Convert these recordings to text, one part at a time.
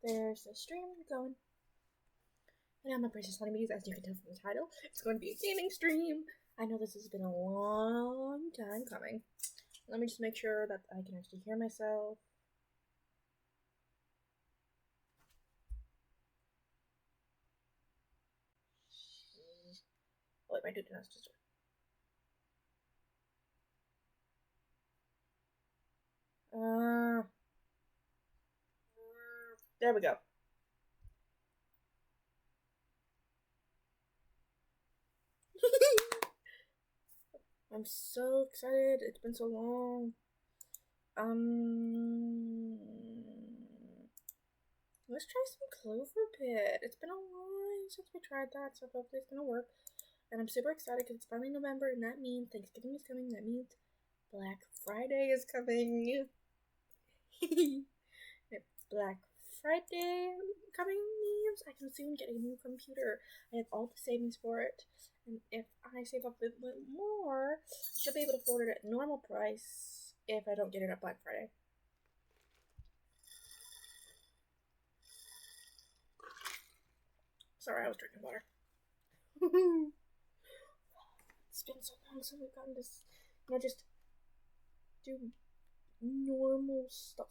There's the stream going. And I'm a Princess Honeybees, as you can tell from the title. It's going to be a gaming stream. I know this has been a long time coming. Let me just make sure that I can actually hear myself. Oh, wait, my dude has to start. There we go. I'm so excited. It's been so long. Let's try some Clover Pit. It's been a while since we tried that, so hopefully it's gonna work. And I'm super excited because it's finally November, and that means Thanksgiving is coming. That means Black Friday is coming. If Black Friday coming means I can soon get a new computer. I have all the savings for it, and if I save up a bit more, I should be able to afford it at normal price if I don't get it at Black Friday. Sorry, I was drinking water. It's been so long since we've gotten this, just do normal stuff.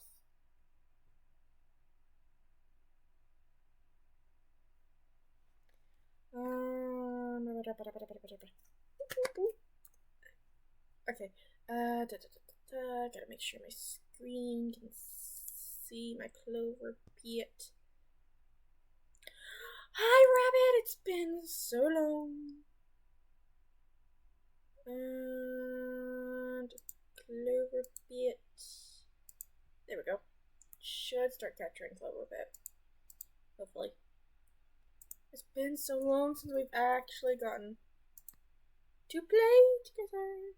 Okay. Gotta make sure my screen can see my Clover Pit. Hi, Rabbit! It's been so long. And Clover Pit. There we go. Should start capturing Clover Pit. Hopefully. It's been so long since we've actually gotten to play together.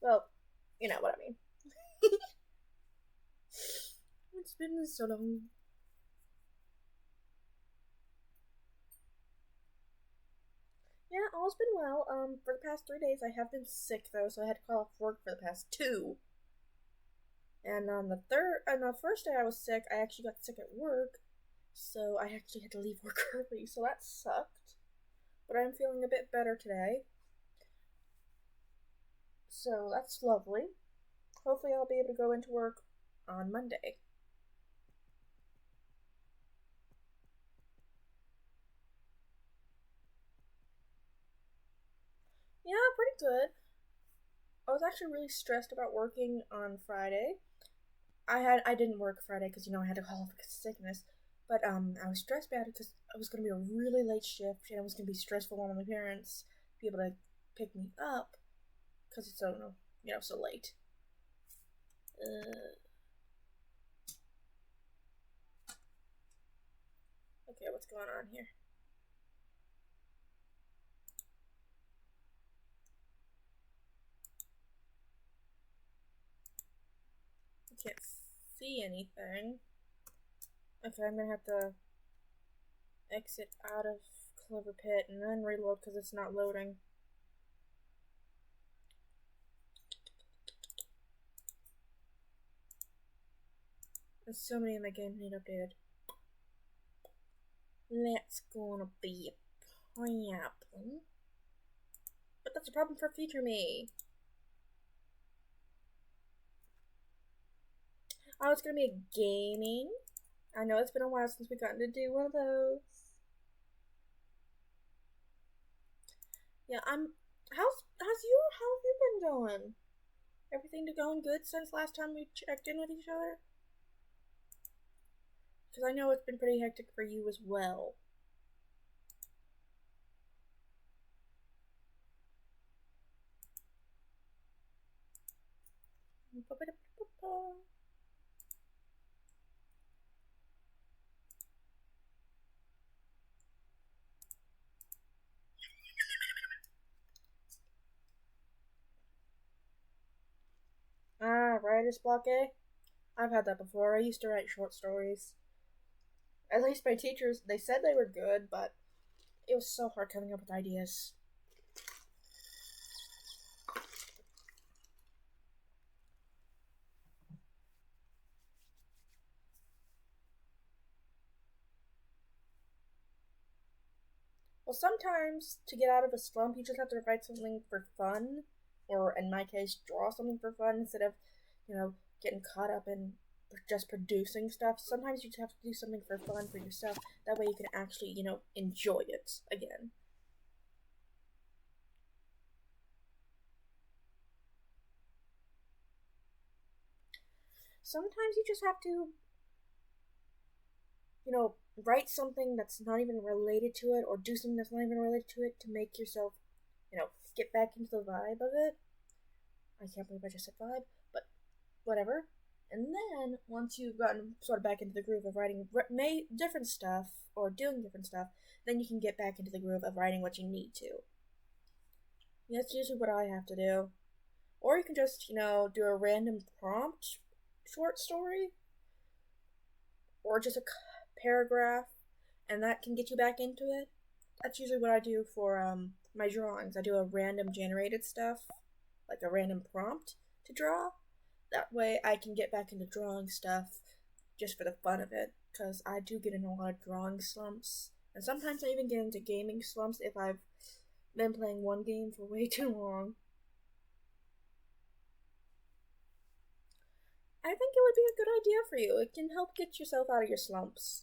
Well, you know what I mean. It's been so long. Yeah, all's been well. For the past 3 days I have been sick though, so I had to call off work for the past 2. And on the first day I was sick, I actually got sick at work, so I actually had to leave work early, so that sucked. But I'm feeling a bit better today. So that's lovely. Hopefully I'll be able to go into work on Monday. Yeah, pretty good. I was actually really stressed about working on Friday. I didn't work Friday because I had to call off because of sickness. But I was stressed about it because it was going to be a really late shift, and it was going to be stressful on my parents be able to pick me up because it's so so late. Okay, what's going on here? I can't see anything. Okay, I'm gonna have to exit out of Clover Pit and then reload because it's not loading. And so many of my games need updated. That's gonna be a pineapple. But that's a problem for future me. Oh, it's gonna be a gaming. I know it's been a while since we've gotten to do one of those. Yeah, how have you been doing? Everything going good since last time we checked in with each other? Because I know it's been pretty hectic for you as well. writer's block, eh? I've had that before. I used to write short stories. At least my teachers, they said they were good, but it was so hard coming up with ideas. Well, sometimes to get out of a slump, you just have to write something for fun, or in my case, draw something for fun instead of, getting caught up in just producing stuff. Sometimes you just have to do something for fun for yourself. That way you can actually, enjoy it again. Sometimes you just have to, write something that's not even related to it, or do something that's not even related to it to make yourself, get back into the vibe of it. I can't believe I just said vibe, but whatever. And then, once you've gotten sort of back into the groove of writing different stuff, or doing different stuff, then you can get back into the groove of writing what you need to. That's usually what I have to do. Or you can just, do a random prompt short story, or just a paragraph, and that can get you back into it. That's usually what I do for my drawings. I do a random generated stuff, like a random prompt to draw. That way I can get back into drawing stuff just for the fun of it, because I do get in a lot of drawing slumps. And sometimes I even get into gaming slumps if I've been playing one game for way too long. I think it would be a good idea for you. It can help get yourself out of your slumps.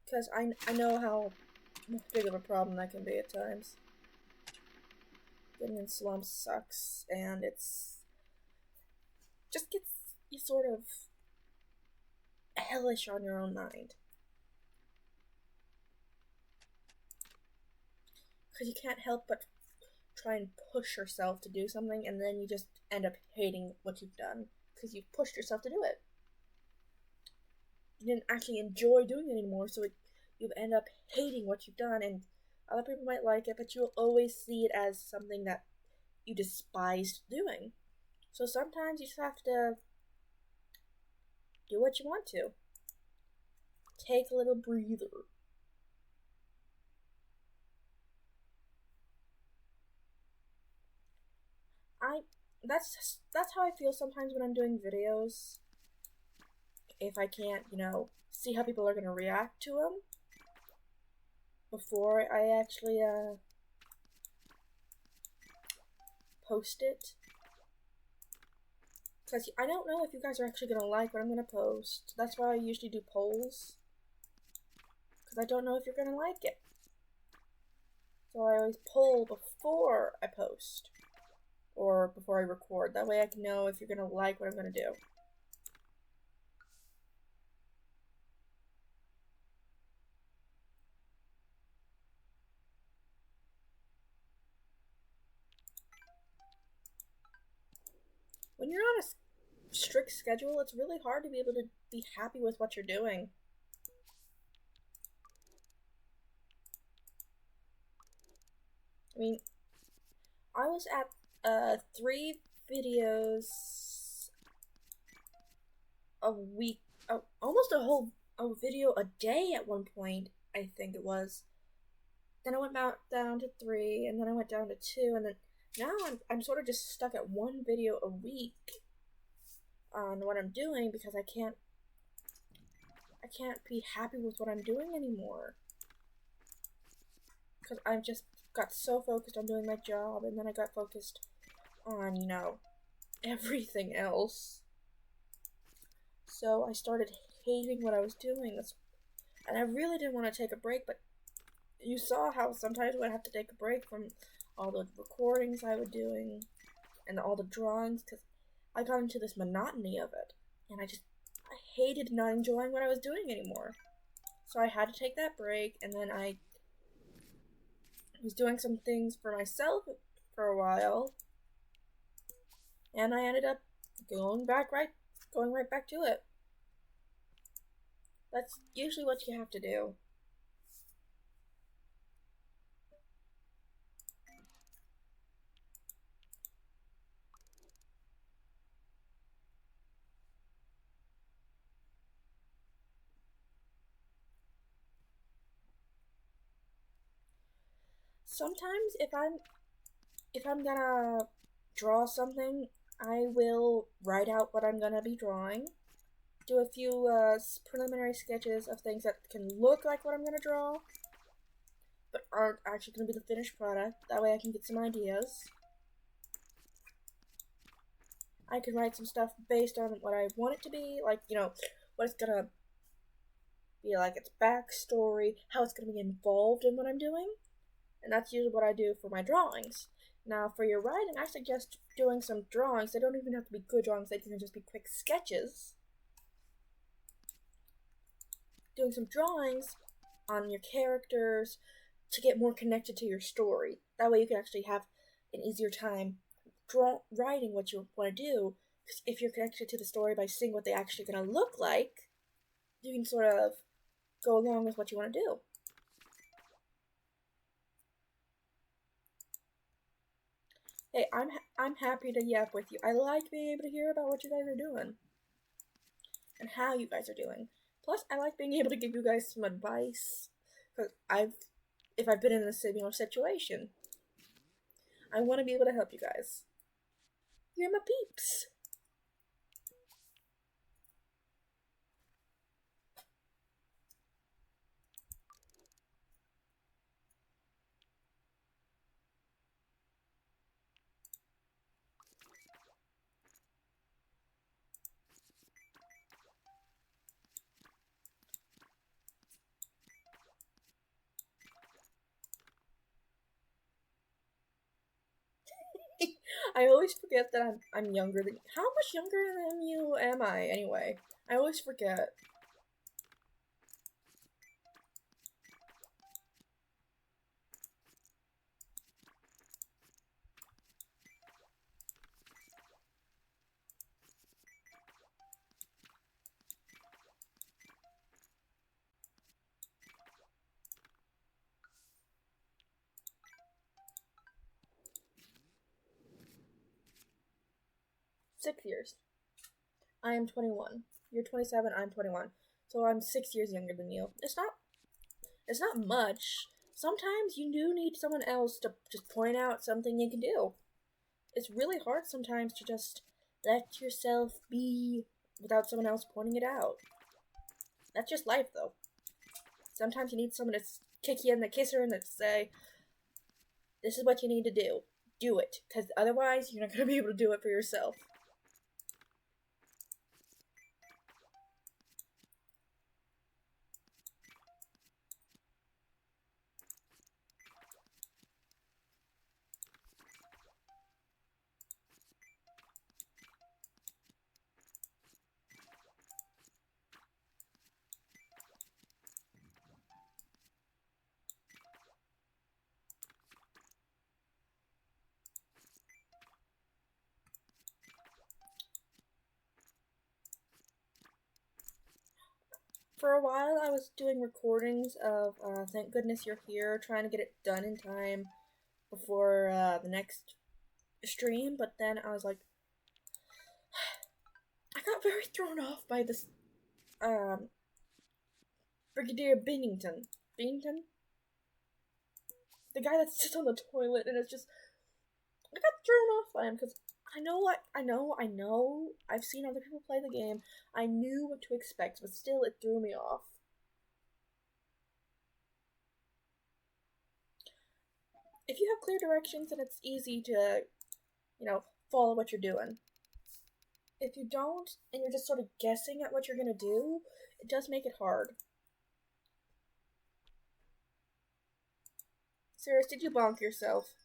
Because I know how big of a problem that can be at times. Getting in slumps sucks, and it's just gets you sort of hellish on your own mind. Because you can't help but try and push yourself to do something, and then you just end up hating what you've done because you've pushed yourself to do it. You didn't actually enjoy doing it anymore, so you end up hating what you've done, and other people might like it, but you'll always see it as something that you despised doing. So sometimes you just have to do what you want to. Take a little breather. That's how I feel sometimes when I'm doing videos. If I can't, see how people are gonna react to them before I actually post it. Because I don't know if you guys are actually gonna like what I'm gonna post. That's why I usually do polls. Because I don't know if you're gonna like it. So I always poll before I post. Or before I record. That way I can know if you're gonna like what I'm gonna do. When you're on a strict schedule, it's really hard to be able to be happy with what you're doing. I mean, I was at 3 videos a week, almost a video a day at one point, I think it was. Then I went down to 3, and then I went down to 2, and then now I'm sort of just stuck at 1 video a week on what I'm doing because I can't be happy with what I'm doing anymore. Because I've just got so focused on doing my job, and then I got focused on, everything else. So I started hating what I was doing, and I really didn't want to take a break, but you saw how sometimes I would have to take a break from all the recordings I was doing and all the drawings, because I got into this monotony of it, and I hated not enjoying what I was doing anymore. So I had to take that break, and then I was doing some things for myself for a while, and I ended up going right back to it. That's usually what you have to do. sometimes if I'm gonna draw something, I will write out what I'm gonna be drawing, do a few preliminary sketches of things that can look like what I'm gonna draw, but aren't actually gonna be the finished product. That way I can get some ideas. I can write some stuff based on what I want it to be, like, you know, what it's gonna be like, its backstory, how it's gonna be involved in what I'm doing. And that's usually what I do for my drawings. Now, for your writing, I suggest doing some drawings. They don't even have to be good drawings, they can just be quick sketches. Doing some drawings on your characters to get more connected to your story. That way you can actually have an easier time writing what you want to do. Because if you're connected to the story by seeing what they're actually going to look like, you can sort of go along with what you want to do. Hey, I'm happy to yap with you. I like being able to hear about what you guys are doing and how you guys are doing. Plus, I like being able to give you guys some advice because if I've been in a similar situation, I want to be able to help you guys. You're my peeps. I always forget that I'm younger than you. How much younger than you am I anyway? I always forget. Six years. I am 21. You're 27. I'm 21. So I'm 6 years younger than you. It's not much. Sometimes you do need someone else to just point out something you can do. It's really hard sometimes to just let yourself be without someone else pointing it out. That's just life, though. Sometimes you need someone to kick you in the kisser and to say, this is what you need to do. Do it. Because otherwise, you're not going to be able to do it for yourself. For a while, I was doing recordings of Thank Goodness You're Here, trying to get it done in time before the next stream, but then I was like, I got very thrown off by this Brigadier Bennington. Bennington? The guy that sits on the toilet, and it's just, I got thrown off by him because I know. I've seen other people play the game. I knew what to expect, but still, it threw me off. If you have clear directions, then it's easy to, follow what you're doing. If you don't, and you're just sort of guessing at what you're gonna do, it does make it hard. Sirius, did you bonk yourself?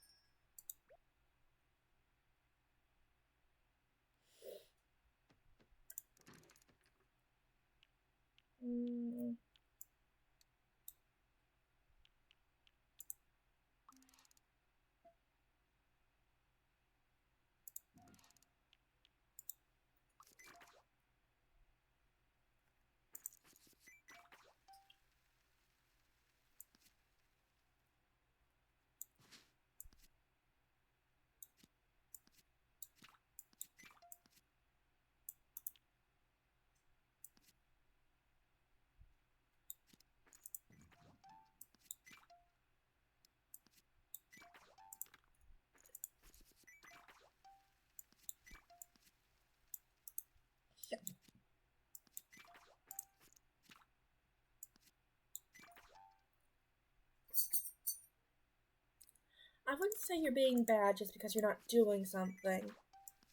say you're being bad just because you're not doing something.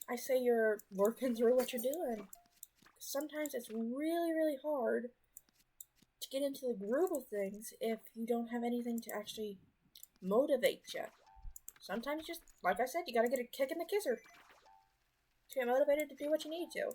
I say you're working through what you're doing. Sometimes it's really, really hard to get into the groove of things if you don't have anything to actually motivate you. Sometimes just, like I said, you gotta get a kick in the kisser to get motivated to do what you need to.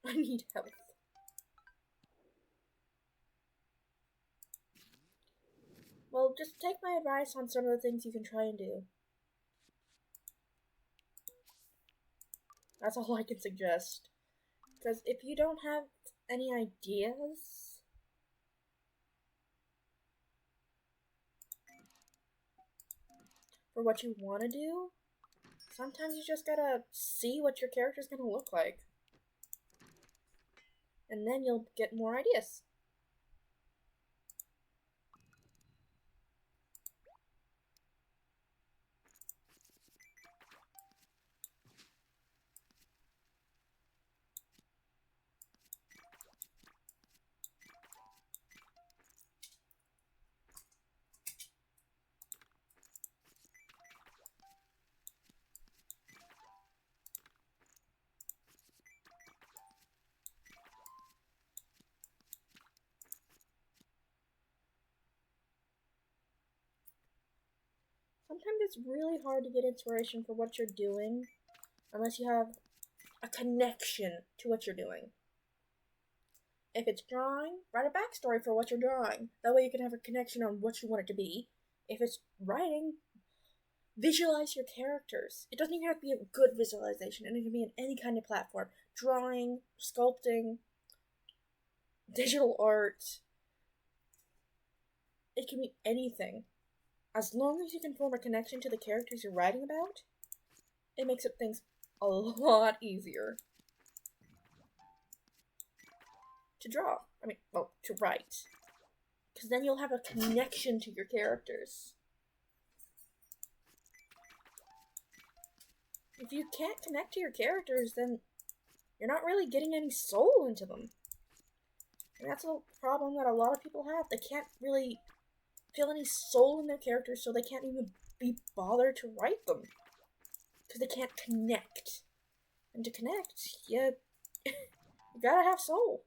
I need help. Well, just take my advice on some of the things you can try and do. That's all I can suggest. Because if you don't have any ideas, for what you want to do, sometimes you just gotta see what your character's gonna look like. And then you'll get more ideas. Sometimes it's really hard to get inspiration for what you're doing unless you have a connection to what you're doing. If it's drawing, write a backstory for what you're drawing. That way you can have a connection on what you want it to be. If it's writing, visualize your characters. It doesn't even have to be a good visualization, and it can be in any kind of platform. Drawing, sculpting, digital art. It can be anything. As long as you can form a connection to the characters you're writing about, it makes things a lot easier to draw. To write. Because then you'll have a connection to your characters. If you can't connect to your characters, then you're not really getting any soul into them. And that's a problem that a lot of people have. They can't really feel any soul in their characters, so they can't even be bothered to write them. Because they can't connect. And to connect, you gotta have soul.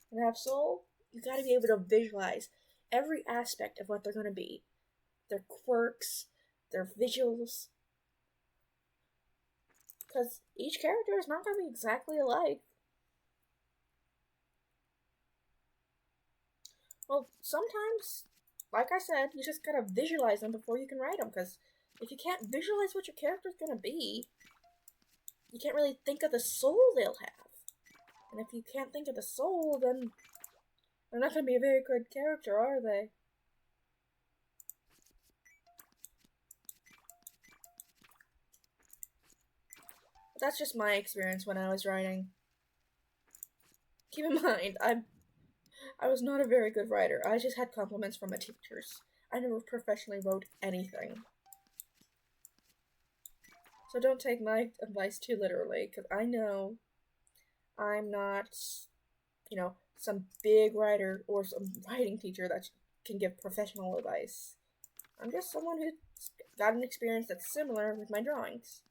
And to have soul, you gotta be able to visualize every aspect of what they're gonna be. Their quirks, their visuals. Because each character is not gonna be exactly alike. Well, sometimes, like I said, you just gotta visualize them before you can write them, because if you can't visualize what your character's gonna be, you can't really think of the soul they'll have. And if you can't think of the soul, then they're not gonna be a very good character, are they? But that's just my experience when I was writing. Keep in mind, I was not a very good writer. I just had compliments from my teachers. I never professionally wrote anything. So don't take my advice too literally, because I know I'm not, some big writer or some writing teacher that can give professional advice. I'm just someone who's got an experience that's similar with my drawings.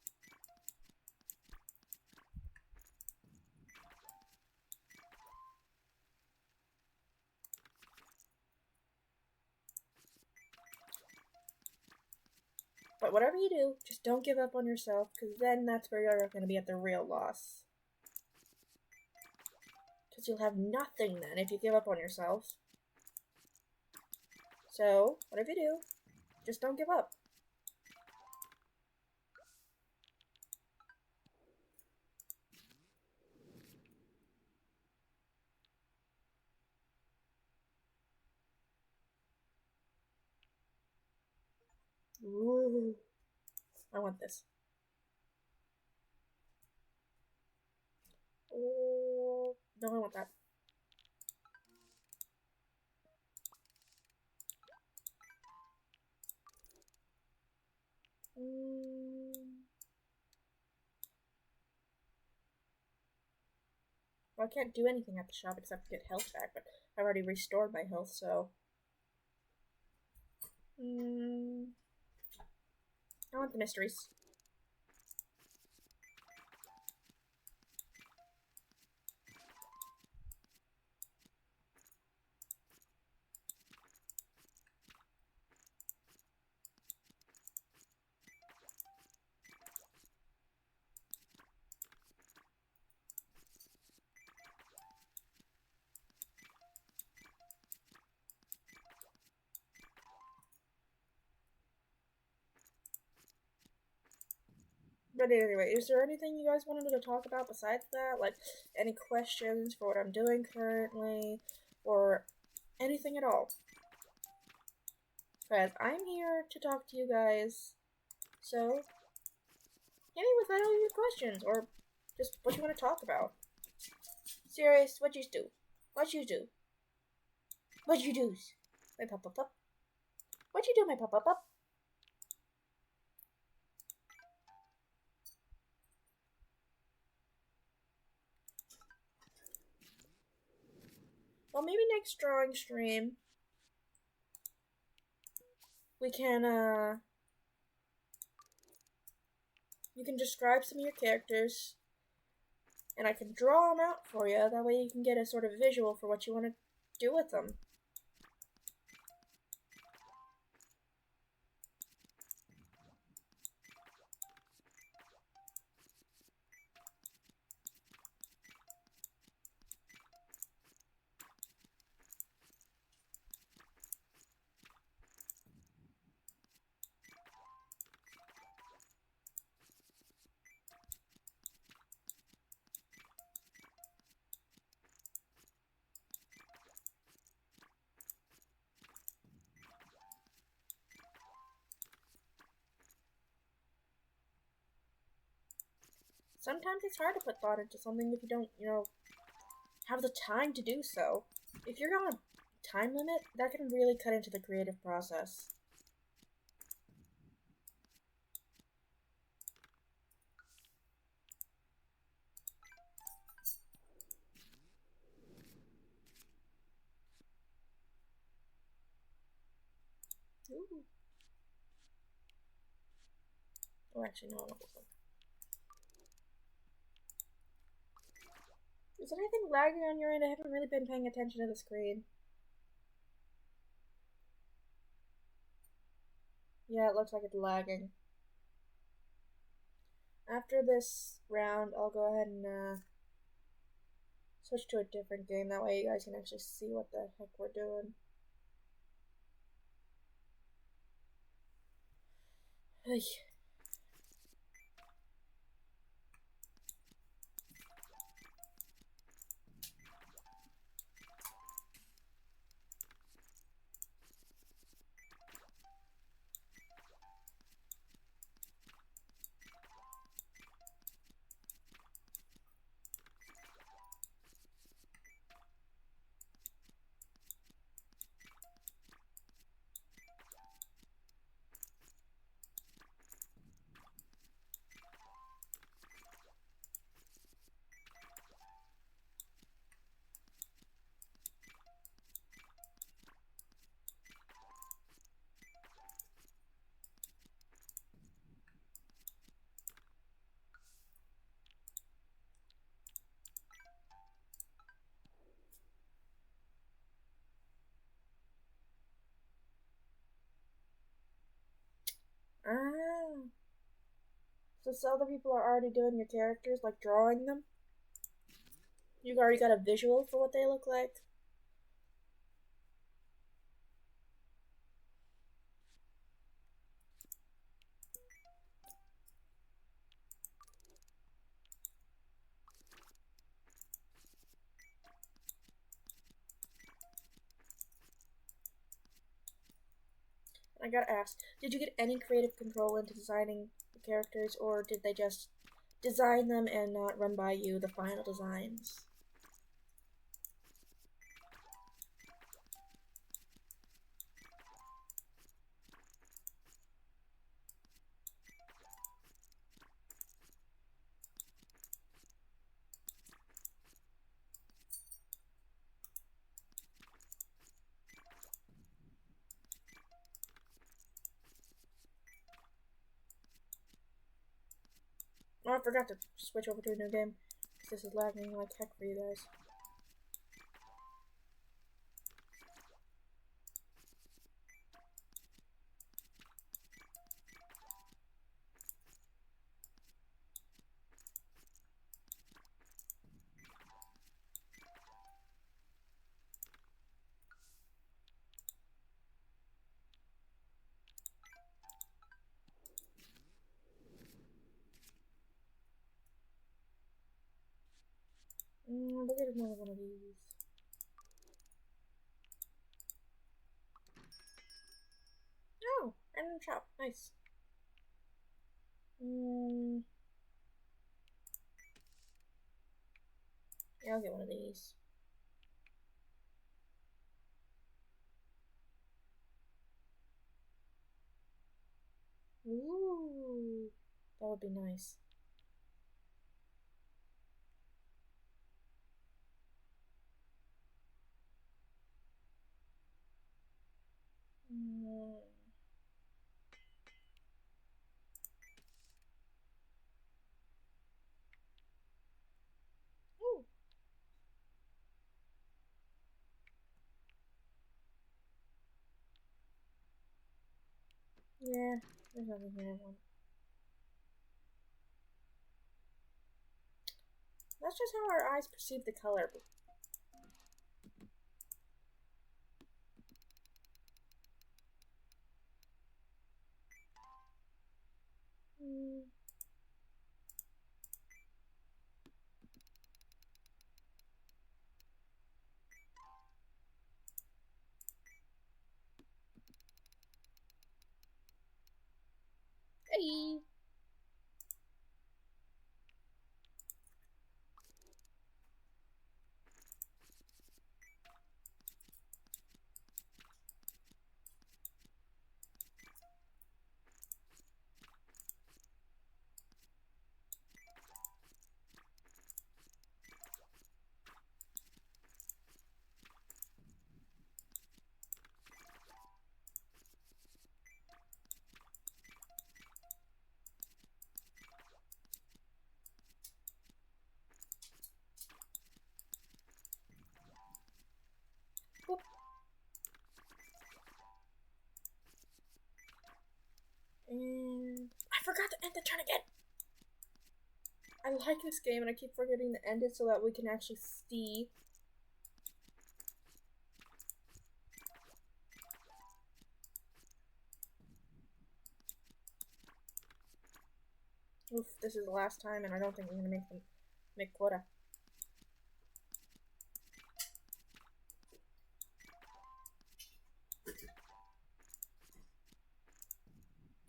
But whatever you do, just don't give up on yourself, because then that's where you're going to be at the real loss. Because you'll have nothing then if you give up on yourself. So, whatever you do, just don't give up. Ooh. I want this. Oh, no, I want that. Well, I can't do anything at the shop except get health back, but I've already restored my health, so... I want the mysteries. But anyway, is there anything you guys wanted to talk about besides that? Like, any questions for what I'm doing currently? Or anything at all? Because I'm here to talk to you guys. So, hit me with all your questions, or just what you want to talk about. Serious, what you do? What you do? What you do? My pop pop pop. What you do, my pop pop pop? Well, maybe next drawing stream we can you can describe some of your characters, and I can draw them out for you. That way you can get a sort of visual for what you want to do with them. Sometimes it's hard to put thought into something if you don't, have the time to do so. If you're on a time limit, that can really cut into the creative process. Ooh. Oh, actually, no, I want this one. Is there anything lagging on your end? I haven't really been paying attention to the screen. Yeah, it looks like it's lagging. After this round, I'll go ahead and switch to a different game. That way you guys can actually see what the heck we're doing. Ay. Since other people are already doing your characters, like drawing them, you've already got a visual for what they look like. I gotta ask, did you get any creative control into designing the characters, or did they just design them and not run by you the final designs? Oh, I forgot to switch over to a new game, because this is lagging like heck for you guys. Look at another one of these. Oh, random shop. Nice. Yeah, I'll get one of these. Ooh, that would be nice. Ooh. Yeah, there's nothing here I want. That's just how our eyes perceive the color. Hey! Boop. And I forgot to end the turn again! I like this game and I keep forgetting to end it so that we can actually see. Oof, this is the last time and I don't think I'm gonna make quota.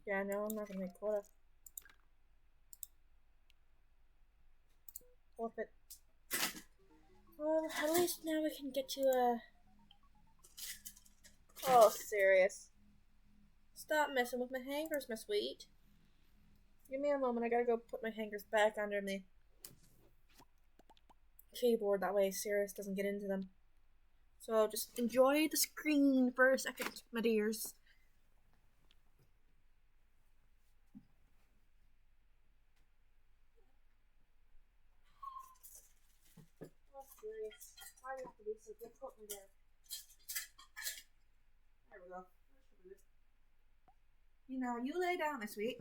Yeah, no, I'm not gonna make quota. Forfeit. Well, at least now we can get to a... Oh, serious. Stop messing with my hangers, my sweet. Give me a moment, I gotta go put my hangers back under the keyboard, that way Sirius doesn't get into them. So just enjoy the screen for a second, my dears. Oh, Sirius, why do you have to be so difficult in there? There we go. You know, you lay down, my sweet.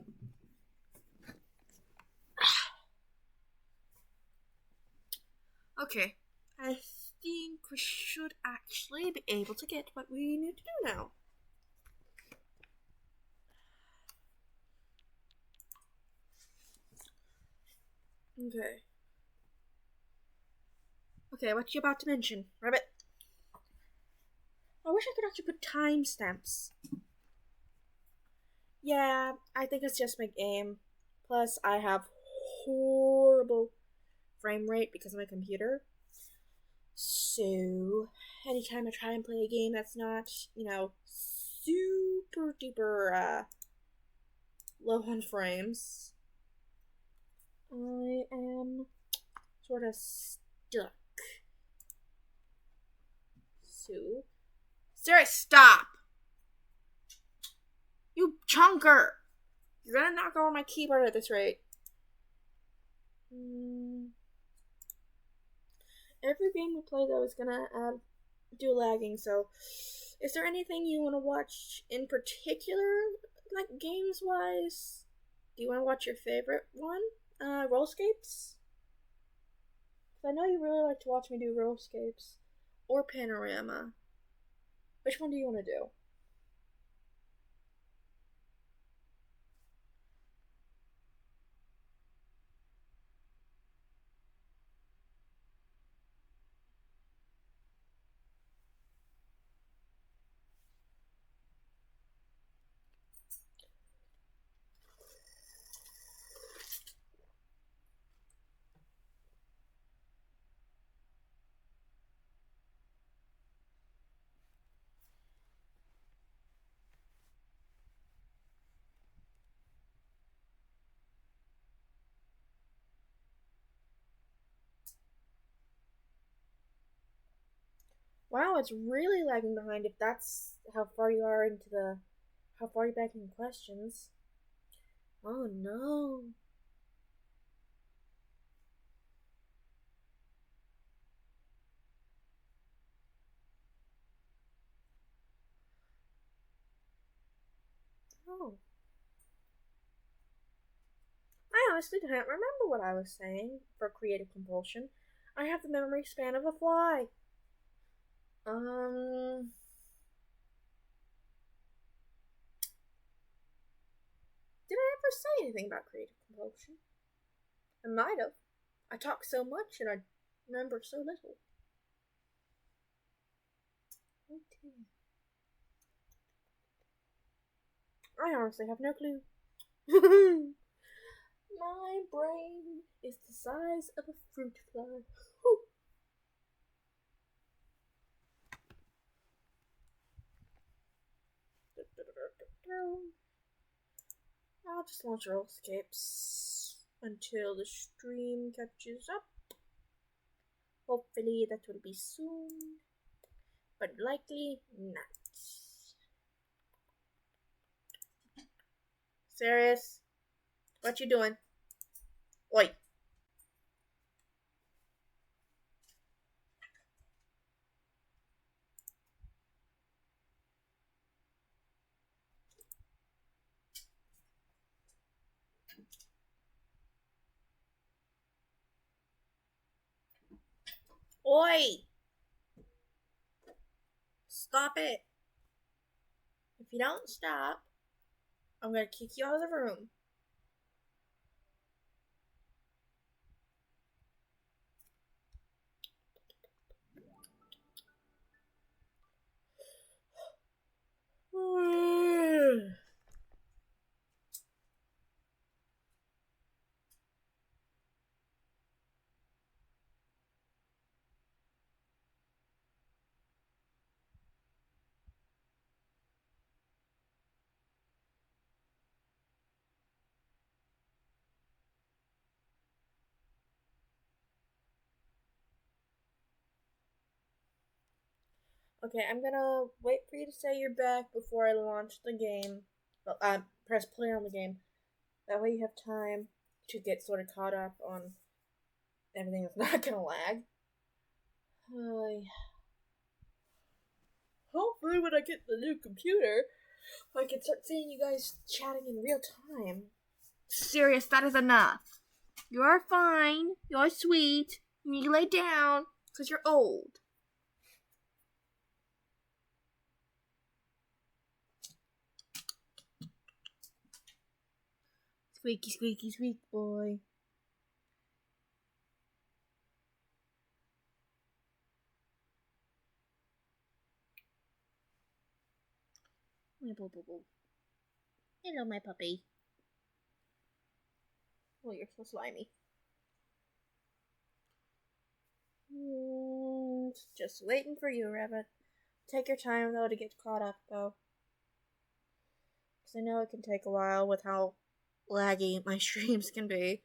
Okay. I think we should actually be able to get what we need to do now. Okay. Okay, what you about to mention, Rabbit? I wish I could actually put timestamps. Yeah, I think it's just my game. Plus, I have horrible frame rate because of my computer. So, anytime I try and play a game that's not, super duper low on frames, I am sort of stuck. So, Sarah, stop! You chunker! You're gonna knock over my keyboard at this rate. Every game we play, though, is gonna do lagging, so is there anything you want to watch in particular, like games-wise? Do you want to watch your favorite one? Rollscapes? I know you really like to watch me do Rollscapes. Or Panorama. Which one do you want to do? Wow, it's really lagging behind if that's how far you are back in questions. Oh no. Oh. I honestly can't remember what I was saying for creative compulsion. I have the memory span of a fly. Did I ever say anything about creative compulsion? I might have. I talk so much and I remember so little. Okay. I honestly have no clue. My brain is the size of a fruit fly. I'll just launch Rollscapes until the stream catches up. Hopefully that will be soon, but likely not. Serious? What you doing? Oi. Oi! Stop it. If you don't stop, I'm gonna kick you out of the room. Okay, I'm gonna wait for you to say you're back before I launch the game. Well, press play on the game. That way you have time to get sort of caught up on everything that's not gonna lag. Hopefully when I get the new computer, I can start seeing you guys chatting in real time. Serious, that is enough. You're fine. You're sweet. You lay down, because you're old. Squeaky, squeaky, squeak boy. Hello, my puppy. Oh, you're so slimy. Just waiting for you, Rabbit. Take your time, though, to get caught up, though. Because I know it can take a while with how laggy my streams can be.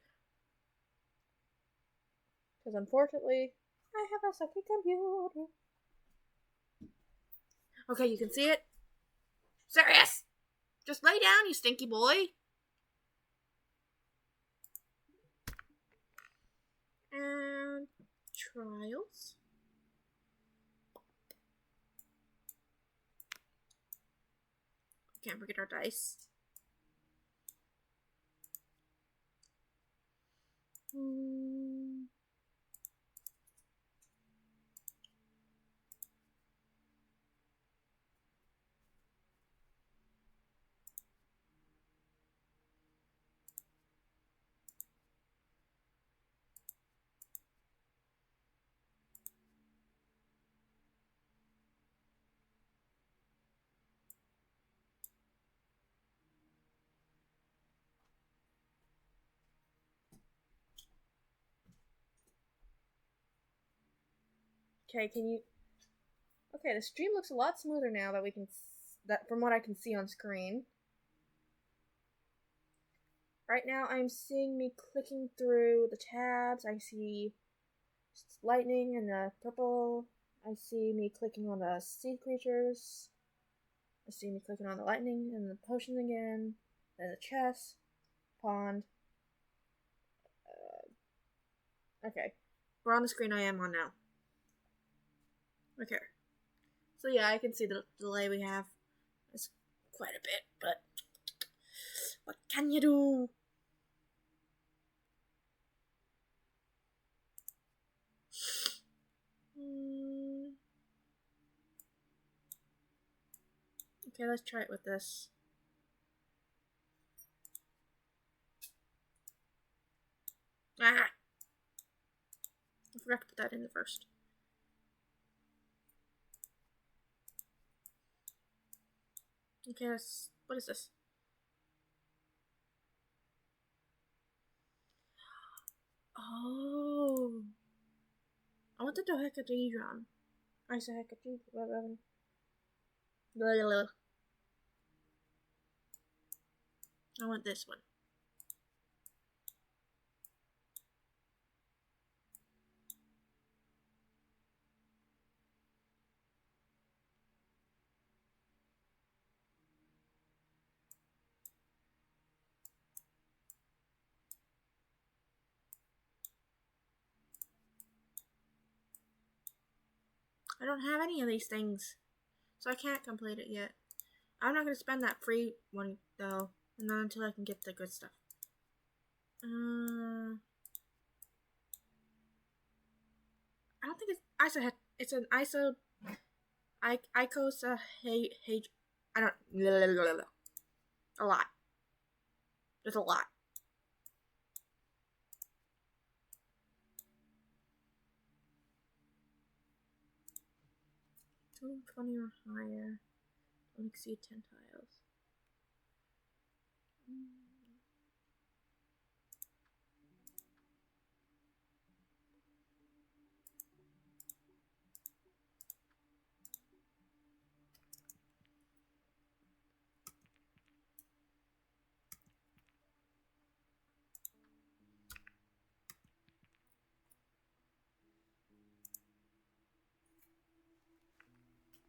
Because unfortunately, I have a sucky computer. Okay, you can see it? Serious! Just lay down, you stinky boy. And trials. Can't forget our dice. Okay, can you... Okay, the stream looks a lot smoother now that we can... from what I can see on screen. Right now, I'm seeing me clicking through the tabs. I see lightning and the purple. I see me clicking on the sea creatures. I see me clicking on the lightning and the potion again. Then the chest. Pond. Okay. We're on the screen I am on now. Okay. So yeah, I can see the delay we have. It's quite a bit, but what can you do? Okay, let's try it with this. Ah! I forgot to put that in first. Okay, what is this? Oh! I want the dodecahedron. Isahedron. I want this one. I don't have any of these things, so I can't complete it yet. I'm not going to spend that free one, though, and not until I can get the good stuff. I don't think it's iso. It's an iso. Icosa. I don't. A lot. There's a lot. 20 or higher. Don't exceed 10 tiles.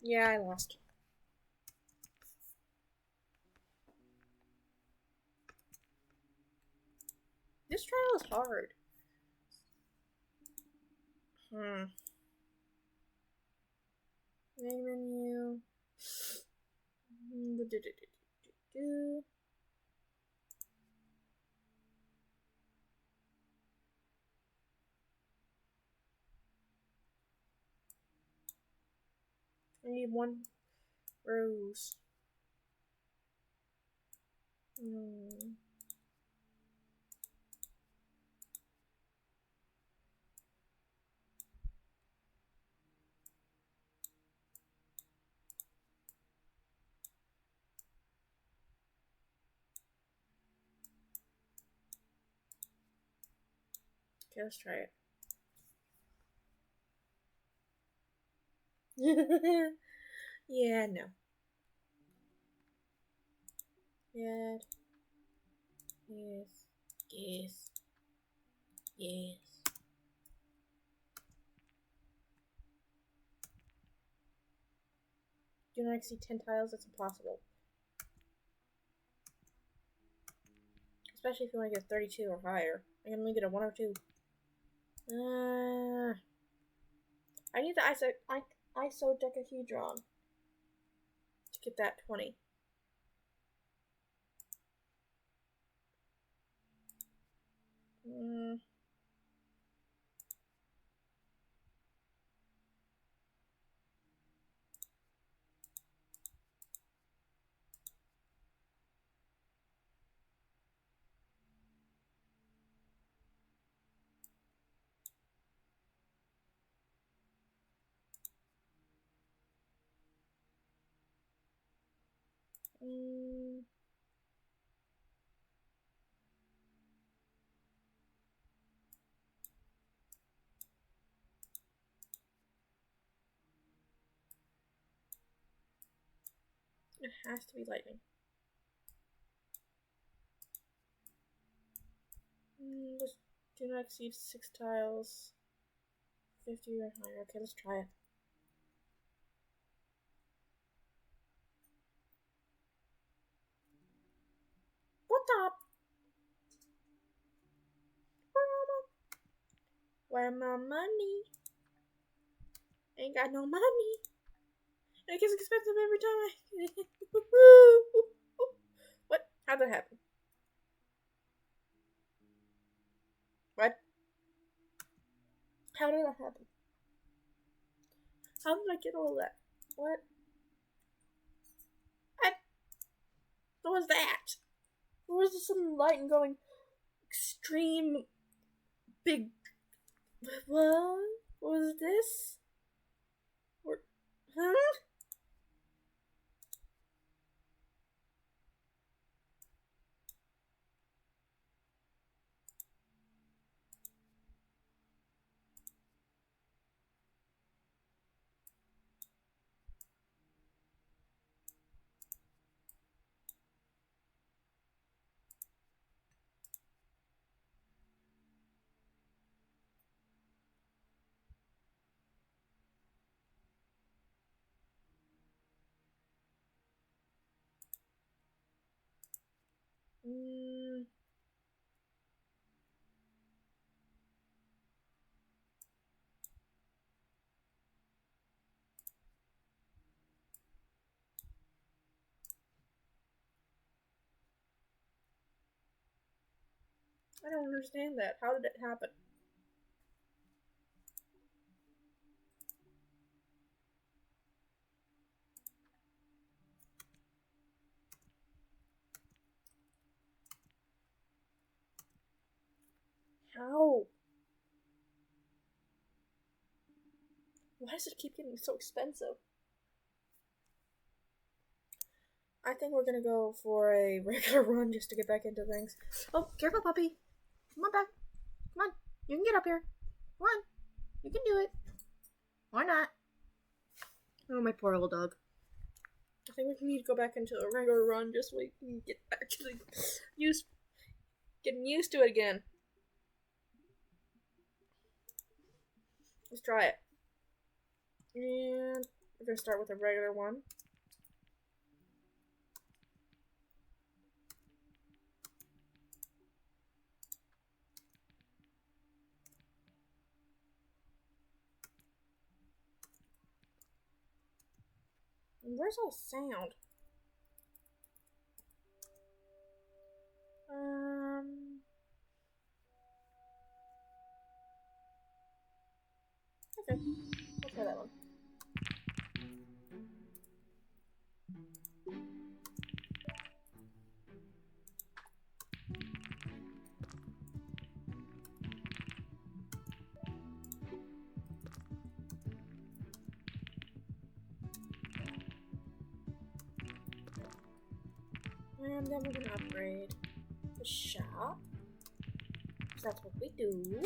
Yeah, I lost. This trial is hard. Main menu. I need one rose. Hmm. Okay, let's try it. Yeah, no. Yeah. Yes. Yes. Yes. Do not exceed 10 tiles, that's impossible. Especially if you want to get 32 or higher. I can only get a 1 or 2. I need the isodecahedron to get that 20. Mm. Mm. It has to be lightning. Just do not exceed 6 tiles. 50 or higher. Okay, let's try it. What the? Where my money? Ain't got no money. It gets expensive every time I. What? How'd that happen? What? How did that happen? How did I get all that? What? What was that? Or was this some light and going extreme big? What was this? Huh? Mm, I don't understand that. How did it happen? How? Why does it keep getting so expensive? I think we're gonna go for a regular run just to get back into things. Oh, careful, puppy. Come on back. Come on. You can get up here. Come on. You can do it. Why not? Oh, my poor little dog. I think we need to go back into a regular run just so we can get back to the getting used to it again. Let's try it. And we're gonna start with a regular one. And where's all the sound? Okay. We'll try that one. And then we're gonna upgrade the shop. So that's what we do.